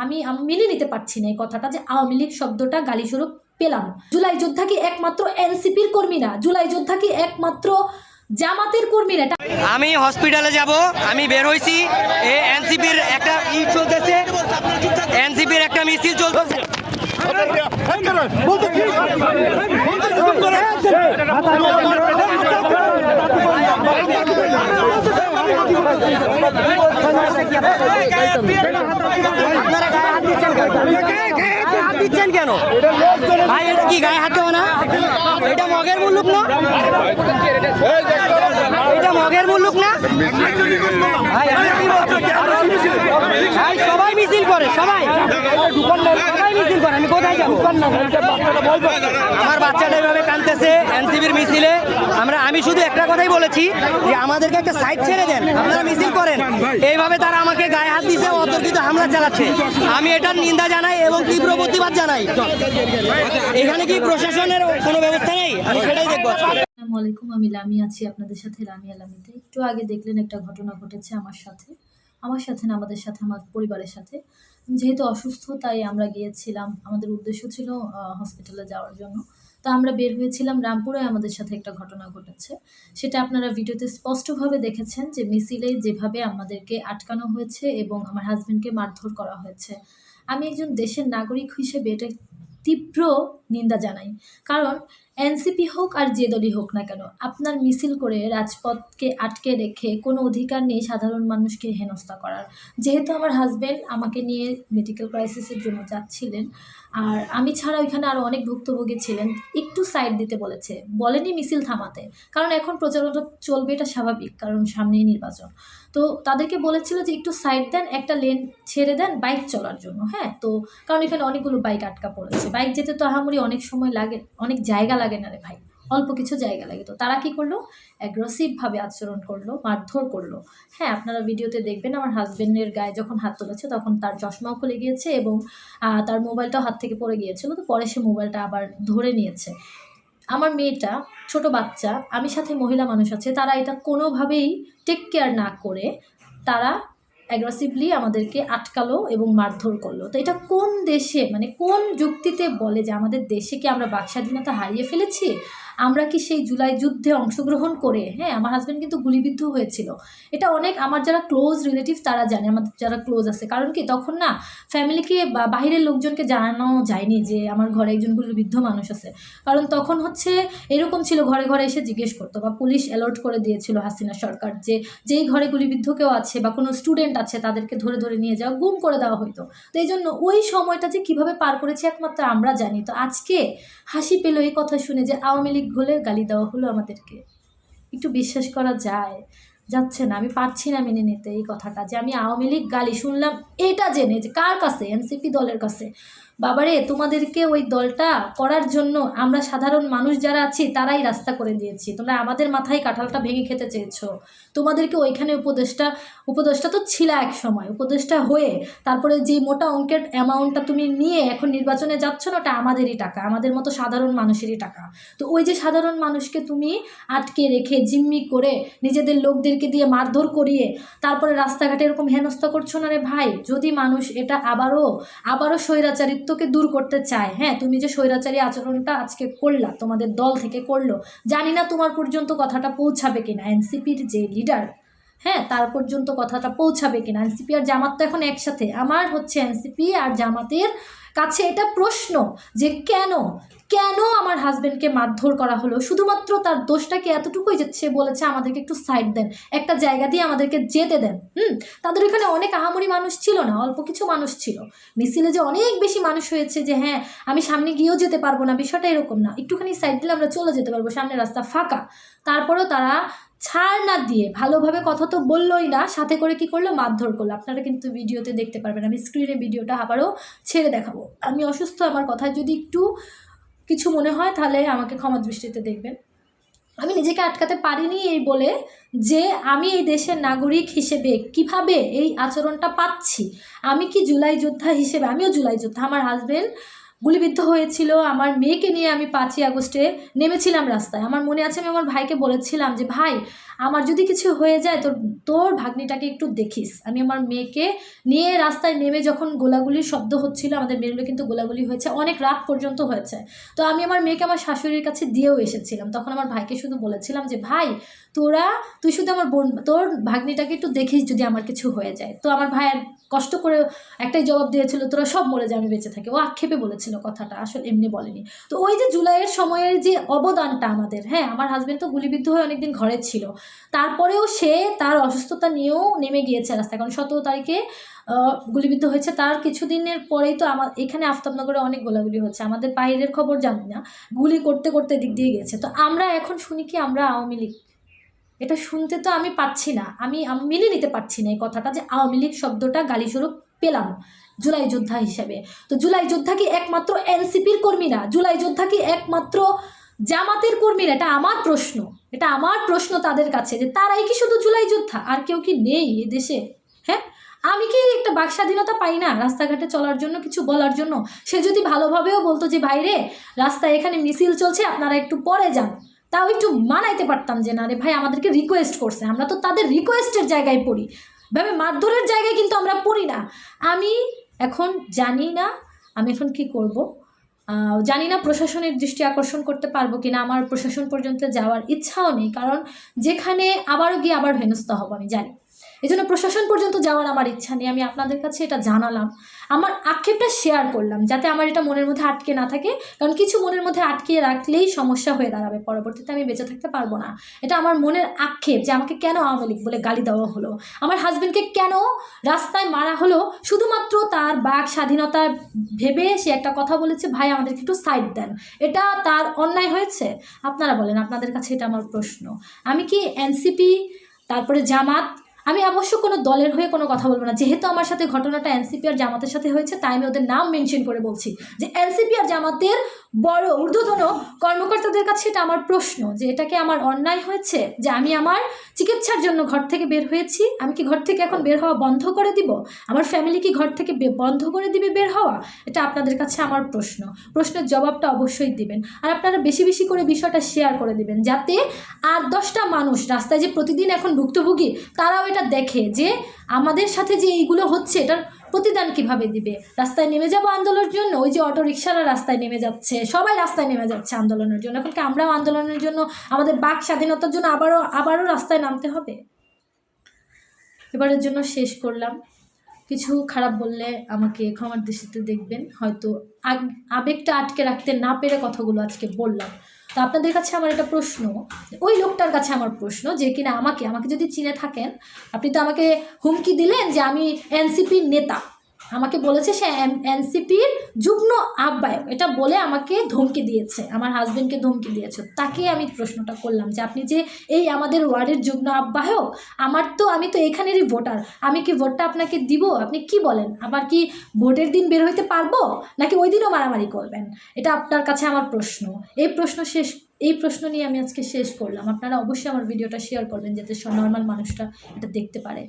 আমি মেনে নিতে পারছি না এই কথাটা যে আওয়ামী লীগ শব্দটা গালিস্বরূপ পেলাম। জুলাই যোদ্ধা কি একমাত্র এনসিপির কর্মী না? জুলাই যোদ্ধা কি একমাত্র জামাতের কর্মীরা? আমি হসপিটালে যাব, আমি বের হইছি, এনসিপির একটা চলতেছে, এনসিপির একটা মিছিল চলতেছে। দিচ্ছেন কেন ভাই? এটা কি গায়ে হাত দেওয়া না? এটা মগের মুল্লুক না? এটা মগের মুল্লুক না ভাই? ভাই সবাই মিছিল করে, সবাই মিছিল করে, আমি কোথায় যাবো? আমার বাচ্চাটা এভাবে কাঁদতেছে এনসিপির মিছিলে। আমি শুধু একটা কথাই বলেছি যে আমাদেরকে একটা সাইড ছেড়ে দেন, আপনারা মিছিল করেন। এইভাবে তারা আমাকে গায়ে হাত দিছে, অতর্কিত হামলা চালাচ্ছে। আমি এটার নিন্দা জানাই এবং তীব্র প্রতিবাদ জানাই। এখানে কি প্রশাসনের কোনো ব্যবস্থা নেই? আমি সেটাই দেখবো। আসসালামু আলাইকুম, আমি লামি আছি আপনাদের সাথে লামিয়া লামিতে। একটু আগে দেখলেন একটা ঘটনা ঘটেছে আমার সাথে না, আমাদের সাথে, আমার পরিবারের সাথে। যেহেতু অসুস্থ তাই আমরা গিয়েছিলাম, আমাদের উদ্দেশ্য ছিল হসপিটালে যাওয়ার জন্য। তো আমরা বের হয়েছিলাম, রামপুরে আমাদের সাথে একটা ঘটনা ঘটেছে। সেটা আপনারা ভিডিওতে স্পষ্টভাবে দেখেছেন যে মিছিলে যেভাবে আমাদেরকে আটকানো হয়েছে এবং আমার হাজব্যান্ডকে মারধর করা হয়েছে। আমি একজন দেশের নাগরিক হিসেবে এটা তীব্র নিন্দা জানাই। কারণ এনসিপি হোক আর যে দলই হোক না কেন, আপনার মিছিল করে রাজপথকে আটকে রেখে কোনো অধিকার নেই সাধারণ মানুষকে হেনস্থা করার। যেহেতু আমার হাজব্যান্ড আমাকে নিয়ে মেডিকেল ক্রাইসিসের জন্য যাচ্ছিলেন, আর আমি ছাড়া ওইখানে আরও অনেক ভুক্তভোগী ছিলেন, একটু সাইড দিতে বলেনি মিছিল থামাতে। কারণ এখন প্রচারণা চলবে, এটা স্বাভাবিক, কারণ সামনেই নির্বাচন। তো তাদেরকে বলেছিল যে একটু সাইড দেন, একটা লেন ছেড়ে দেন বাইক চলার জন্য। হ্যাঁ, তো কারণ এখানে অনেকগুলো বাইক আটকা পড়েছে। বাইক যেতে তো আহামরি অনেক সময় লাগে, অনেক জায়গা লাগে না রে ভাই, অল্প কিছু জায়গা লাগে। তো তারা কি করলো, অ্যাগ্রেসিভভাবে আচরণ করলো, মারধর করলো। হ্যাঁ, আপনারা ভিডিওতে দেখবেন আমার হাজব্যান্ডের গায়ে যখন হাত তুলেছে তখন তার চশমাও খুলে গিয়েছে এবং তার মোবাইলটাও হাত থেকে পড়ে গিয়েছিল। তো পরে সে মোবাইলটা আবার ধরে নিয়েছে। আমার মেয়েটা, ছোট বাচ্চা, আমি সাথে মহিলা মানুষ আছে, তারা এটা কোনোভাবেই টেক কেয়ার না করে তারা অ্যাগ্রেসিভলি আমাদেরকে আটকালো এবং মারধর করলো। তো এটা কোন দেশে, মানে কোন যুক্তিতে বলে যে আমাদের দেশে কি আমরা বাক স্বাধীনতা হারিয়ে ফেলেছি? আমরা কি সেই জুলাই যুদ্ধে অংশগ্রহণ করে, হ্যাঁ, আমার হাজব্যান্ড কিন্তু গুলিবিদ্ধ হয়েছিল। এটা অনেক আমার যারা ক্লোজ রিলেটিভ তারা জানে, আমাদের যারা ক্লোজ আছে। কারণ কি তখন না ফ্যামিলিকে বা বাহিরের লোকজনকে জানানো যায়নি যে আমার ঘরে একজন গুলিবিদ্ধ মানুষ আছে। কারণ তখন হচ্ছে এরকম ছিল, ঘরে ঘরে এসে জিজ্ঞেস করতো বা পুলিশ অ্যালার্ট করে দিয়েছিল হাসিনা সরকার যে যেই ঘরে গুলিবিদ্ধ কেউ আছে বা কোনো স্টুডেন্ট আছে তাদেরকে ধরে ধরে নিয়ে যাওয়া, গুম করে দেওয়া হতো। তো এই জন্য ওই সময়টা যে কীভাবে পার করেছি একমাত্র আমরা জানি। তো আজকে হাসি পেল এই কথা শুনে যে আওয়ামী লীগ বলে গালি দেওয়া হলো আমাদেরকে। একটু বিশ্বাস করা যাচ্ছে না, আমি পারছি না মেনে নিতে এই কথাটা যে আমি আওয়ামী লীগ গালি শুনলাম, এটা জেনে যে কার কাছে, এনসিপি দলের কাছে। বাবারে, তোমাদেরকে ওই দলটা করার জন্য আমরা সাধারণ মানুষ যারা আছি তারাই রাস্তা করে দিয়েছি। তোমরা আমাদের মাথায় কাঁঠালটা ভেঙে খেতে চেয়েছো। তোমাদেরকে ওইখানে উপদেষ্টা তো ছিল এক সময়, উপদেষ্টা হয়ে তারপরে যে মোটা অঙ্কের অ্যামাউন্টটা তুমি নিয়ে এখন নির্বাচনে যাচ্ছ না, ওটা আমাদেরই টাকা, আমাদের মতো সাধারণ মানুষেরই টাকা। তো ওই যে সাধারণ মানুষকে তুমি আটকে রেখে জিম্মি করে নিজেদের লোকদেরকে দিয়ে মারধর করিয়ে তারপরে রাস্তাঘাটে এরকম হেনস্থা করছো না রে ভাই। যদি মানুষ এটা আবারও স্বৈরাচারিত্বকে দূর করতে চায়, হ্যাঁ, তুমি যে স্বৈরাচারী আচরণটা আজকে করলা, তোমাদের দল থেকে করলো, জানি না তোমার পর্যন্ত কথাটা পৌঁছাবে কিনা, এনসিপির যে লিডার, হ্যাঁ, তার পর্যন্ত কথাটা পৌঁছাবে কিনা। এনসিপি আর জামাত তো এখন একসাথে। আমার হচ্ছে এনসিপি আর জামাতের কাছে এটা প্রশ্ন যে কেন আমার হাজব্যান্ডকে মারধর করা হলো। শুধুমাত্র তার দোষটাকে এতটুকুই যে সে বলেছে আমাদেরকে একটু সাইড দেন, একটা জায়গা দিয়ে আমাদেরকে যেতে দেন। তাদের এখানে অনেক আহামরি মানুষ ছিল না, অল্প কিছু মানুষ ছিল। মিছিলে যে অনেক বেশি মানুষ হয়েছে যে হ্যাঁ আমি সামনে গিয়েও যেতে পারবো না, বিষয়টা এরকম না। একটুখানি সাইড দিলে আমরা চলে যেতে পারবো, সামনে রাস্তা ফাঁকা। তারপরেও তারা ছাড় না দিয়ে, ভালোভাবে কথা তো বললোই না, সাথে করে কি করলো, মারধর করলো। আপনারা কিন্তু ভিডিওতে দেখতে পারবেন, আমি স্ক্রিনে ভিডিওটা আবারও ছেড়ে দেখাবো। আমি অসুস্থ, আমার কথায় যদি একটু কিছু মনে হয় তাহলে আমাকে ক্ষমা দৃষ্টিতে দেখবেন। আমি নিজেকে আটকাতে পারিনি এই বলে যে আমি এই দেশের নাগরিক হিসেবে কিভাবে এই আচরণটা পাচ্ছি। আমি কি জুলাই যোদ্ধা হিসেবে, আমিও জুলাই যোদ্ধা, আমার হাজব্যান্ড গুলিবিদ্ধ হয়েছিল। আমার মেয়েকে নিয়ে আমি 5ই আগস্টে নেমেছিলাম রাস্তায়। আমার মনে আছে আমি আমার ভাইকে বলেছিলাম যে ভাই আমার যদি কিছু হয়ে যায় তোর ভাগ্নিটাকে একটু দেখিস। আমি আমার মেয়েকে নিয়ে রাস্তায় নেমে যখন গোলাগুলির শব্দ হচ্ছিল, আমাদের বেরোলে কিন্তু গোলাগুলি হয়েছে, অনেক রাত পর্যন্ত হয়েছে। তো আমি আমার মেয়েকে আমার শাশুড়ির কাছে দিয়েও এসেছিলাম। তখন আমার ভাইকে শুধু বলেছিলাম যে ভাই তুই শুধু আমার তোর ভাগ্নিটাকে একটু দেখিস যদি আমার কিছু হয়ে যায়। তো আমার ভাই আর কষ্ট করে একটাই জবাব দিয়েছিল, তোরা সব মরে যা আমি বেঁচে থাকি। ও আক্ষেপে বলেছিল কথাটা, আসলে এমনি বলেনি। তো ওই যে জুলাইয়ের সময়ের যে অবদানটা আমাদের, হ্যাঁ আমার হাজব্যান্ড তো গুলিবিদ্ধ হয়ে অনেকদিন ঘরে ছিল, তারপরেও সে তার অসুস্থতা নিয়েও নেমে গিয়েছে রাস্তায়। কারণ 17 তারিখে গুলিবিদ্ধ হয়েছে, তার কিছুদিনের পরেই তো আমার এখানে আফতাবনগরে অনেক গোলাগুলি হচ্ছে। আমাদের বাইরের খবর জানি না, গুলি করতে করতে দিক দিয়ে গেছে। তো আমরা এখন শুনি কি আমরা আওয়ামী লীগ, এটা শুনতে তো আমি পাচ্ছি না, আমি মেনে নিতে পারছি না এই কথাটা যে আওয়ামী লীগ শব্দটা গালিস্বরূপ পেলাম জুলাই যোদ্ধা হিসেবে। তো জুলাই যোদ্ধা কি একমাত্র এনসিপির কর্মীরা? জুলাই যোদ্ধা কি একমাত্র জামাতের কর্মীরা? এটা আমার প্রশ্ন তাদের কাছে, যে তারাই কি শুধু জুলাই যোদ্ধা, আর কেউ কি নেই এ দেশে? হ্যাঁ, আমি কি একটা বাক স্বাধীনতা পাই না রাস্তাঘাটে চলার জন্য, কিছু বলার জন্য? সে যদি ভালোভাবেও বলতো যে বাইরে রাস্তায় এখানে মিছিল চলছে আপনারা একটু পরে যান, তাও একটু মানাইতে পারতাম যে না রে ভাই আমাদেরকে রিকোয়েস্ট করছে, আমরা তো তাদের রিকোয়েস্টের জায়গায় পড়ি, ভাবে মারধরের জায়গায় কিন্তু আমরা পড়ি না। আমি এখন জানি না আমি এখন কি করব, জানি না প্রশাসনের দৃষ্টি আকর্ষণ করতে পারবো কিনা। আমার প্রশাসন পর্যন্ত যাওয়ার ইচ্ছাও নেই, কারণ যেখানে আবারও গিয়ে আবার হেনস্থা হবো আমি জানি। এই জন্য প্রশাসন পর্যন্ত যাওয়ার আমার ইচ্ছা নেই। আমি আপনাদের কাছে এটা জানালাম, আমার আক্ষেপটা শেয়ার করলাম, যাতে আমার এটা মনের মধ্যে আটকে না থাকে। কারণ কিছু মনের মধ্যে আটকে রাখলেই সমস্যা হয়ে দাঁড়াবে, পরবর্তীতে আমি বেঁচে থাকতে পারবো না। এটা আমার মনের আক্ষেপ যে আমাকে কেন আওয়ামী লীগ বলে গালি দেওয়া হলো, আমার হাজব্যান্ডকে কেন রাস্তায় মারা হলো, শুধুমাত্র তার বাক স্বাধীনতা ভেবে সে একটা কথা বলেছে, ভাই আমাদেরকে একটু সাইড দেন। এটা তার অন্যায় হয়েছে? আপনারা বলেন, আপনাদের কাছে এটা আমার প্রশ্ন। আমি কি এনসিপি, তারপরে জামাত, আমি অবশ্য কোনো দলের হয়ে কোনো কথা বলবো না, যেহেতু আমার সাথে ঘটনাটা এনসিপি আর জামাতের সাথে হয়েছে, তাই আমি ওদের নাম মেনশন করে বলছি যে এনসিপি আর জামাতের বড় ঊর্ধ্বতন কর্মকর্তাদের কাছে এটা আমার প্রশ্ন, যে এটাকে আমার অন্যায় হয়েছে যে আমি আমার চিকিৎসার জন্য ঘর থেকে বের হয়েছি, আমি কি ঘর থেকে এখন বের হওয়া বন্ধ করে দিব? আমার ফ্যামিলি কি ঘর থেকে বন্ধ করে দিবে বের হওয়া? এটা আপনাদের কাছে আমার প্রশ্নের জবাবটা অবশ্যই দিবেন। আর আপনারা বেশি বেশি করে বিষয়টা শেয়ার করে দিবেন, যাতে 8-10টা মানুষ রাস্তায় যে প্রতিদিন এখন ভুক্তভোগী, তারাও এটা দেখে যে আমাদের সাথে যে এইগুলো হচ্ছে এটার প্রতিদান কিভাবে দিবে। রাস্তায় নেমে যাবো আন্দোলনের জন্য, ওই যে অটো রিক্সারা রাস্তায় নেমে যাচ্ছে, সবাই রাস্তায় নেমে যাচ্ছে আন্দোলনের জন্য। এখন কি আমরাও আন্দোলনের জন্য, আমাদের বাক স্বাধীনতার জন্য আবারও রাস্তায় নামতে হবে? এবারের জন্য শেষ করলাম। কিছু খারাপ বললে আমাকে ক্ষমার দৃষ্টিতে দেখবেন, হয়তো আবেগটা আটকে রাখতে না পেরে কথাগুলো আজকে বললাম। তো আপনাদের কাছে আমার একটা প্রশ্ন, ওই লোকটার কাছে আমার প্রশ্ন, যে কিনা আমাকে যদি চিনে থাকেন, আপনি তো আমাকে হুমকি দিলেন যে আমি এনসিপির নেতা, আমাকে বলেছে সে এনসিপির যুগ্ম আহ্বায়ক, এটা বলে আমাকে ধমকি দিয়েছে, আমার হাজবেন্ডকে ধমকি দিয়েছে। তাকে আমি প্রশ্নটা করলাম যে আপনি যে এই আমাদের ওয়ার্ডের যুগ্ম আহ্বায়ক, আমি তো এখানেরই ভোটার, আমি কি ভোটটা আপনাকে দিব? আপনি কি বলেন? আবার কি ভোটের দিন বের হইতে পারবো, নাকি ওই দিনও মারামারি করবেন? এটা আপনার কাছে আমার প্রশ্ন। এই প্রশ্ন নিয়ে আমি আজকে শেষ করলাম। আপনারা অবশ্যই আমার ভিডিওটা শেয়ার করবেন, যাতে নর্মাল মানুষটা এটা দেখতে পারে।